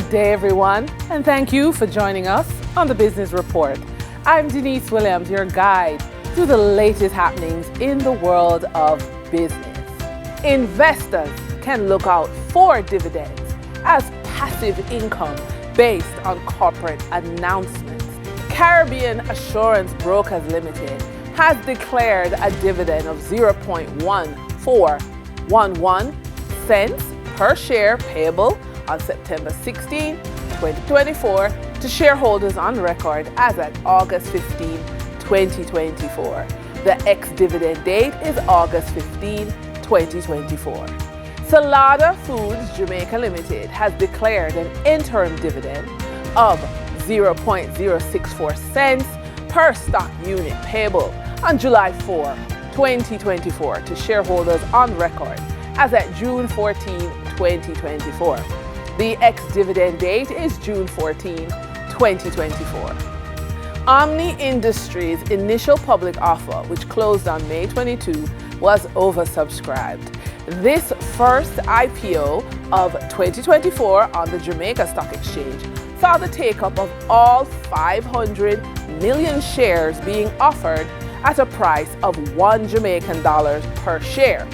Good day, everyone, and thank you for joining us on the Business Report. I'm Denise Williams, your guide through the latest happenings in the world of business. Investors can look out for dividends as passive income based on corporate announcements. Caribbean Assurance Brokers Limited has declared a dividend of 0.1411 cents per share payable on September 16, 2024 to shareholders on record as at August 15, 2024. The ex-dividend date is August 15, 2024. Salada Foods Jamaica Limited has declared an interim dividend of 0.064 cents per stock unit payable on July 4, 2024 to shareholders on record as at June 14, 2024. The ex-dividend date is June 14, 2024. Omni Industries' initial public offer, which closed on May 22, was oversubscribed. This first IPO of 2024 on the Jamaica Stock Exchange saw the take-up of all 500 million shares being offered at a price of $1 Jamaican per share.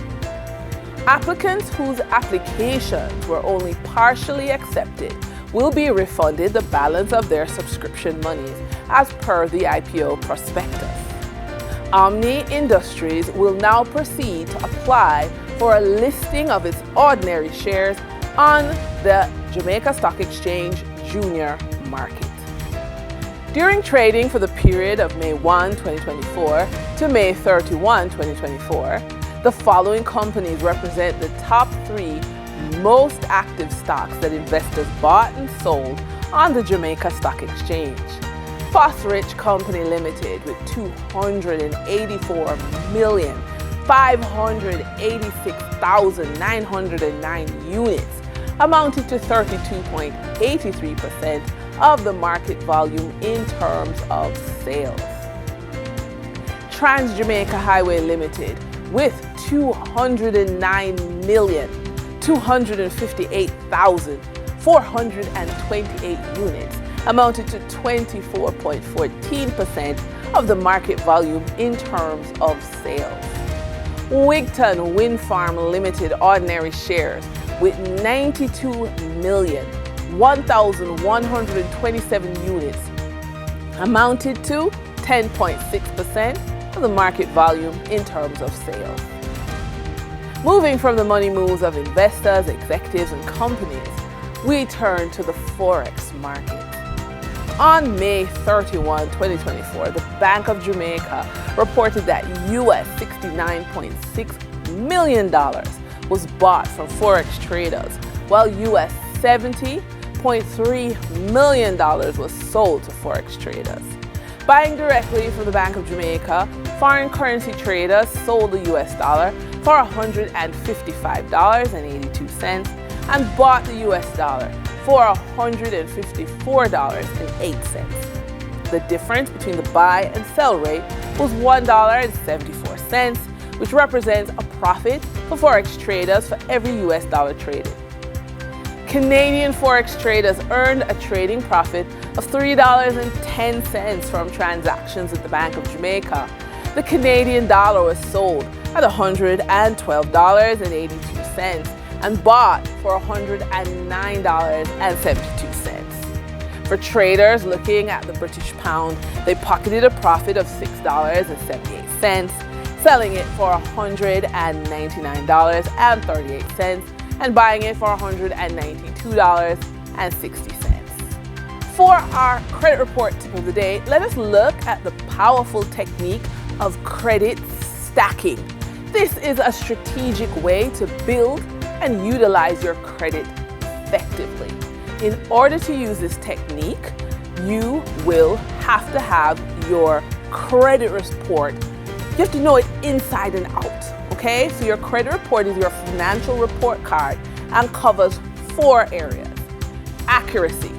Applicants whose applications were only partially accepted will be refunded the balance of their subscription monies as per the IPO prospectus. Omni Industries will now proceed to apply for a listing of its ordinary shares on the Jamaica Stock Exchange Junior Market. During trading for the period of May 1, 2024 to May 31, 2024, the following companies represent the top 3 most active stocks that investors bought and sold on the Jamaica Stock Exchange. Phosphorich Company Limited with 284,586,909 units amounted to 32.83% of the market volume in terms of sales. Trans-Jamaica Highway Limited with 209,258,428 units amounted to 24.14% of the market volume in terms of sales. Wigton Wind Farm Limited ordinary shares with 92,001,127 units amounted to 10.6% of the market volume in terms of sales. Moving from the money moves of investors, executives, and companies, we turn to the Forex market. On May 31, 2024, the Bank of Jamaica reported that US $69.6 million was bought from Forex traders, while US $70.3 million was sold to Forex traders. Buying directly from the Bank of Jamaica, foreign currency traders sold the US dollar for $155.82 and bought the US dollar for $154.08. The difference between the buy and sell rate was $1.74, which represents a profit for Forex traders for every US dollar traded. Canadian Forex traders earned a trading profit of $3.10 from transactions at the Bank of Jamaica. The Canadian dollar was sold at $112.82 and bought for $109.72. For traders looking at the British pound, they pocketed a profit of $6.78, selling it for $199.38 and buying it for $192.60. For our credit report tip of the day, let us look at the powerful technique of credit stacking. This is a strategic way to build and utilize your credit effectively. In order to use this technique, you will have to have your credit report. You have to know it inside and out, okay? So your credit report is your financial report card and covers 4 areas. Accuracy.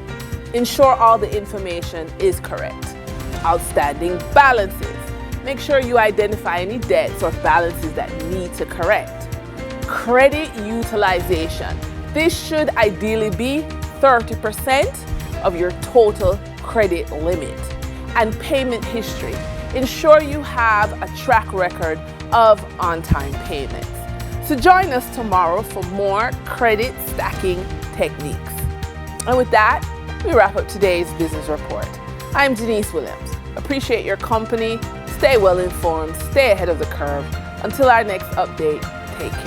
Ensure all the information is correct. Outstanding balances. Make sure you identify any debts or balances that need to correct. Credit utilization. This should ideally be 30% of your total credit limit. And payment history. Ensure you have a track record of on-time payments. So join us tomorrow for more credit stacking techniques. And with that, we wrap up today's business report. I'm Denise Williams. Appreciate your company. Stay well informed. Stay ahead of the curve. Until our next update, take care.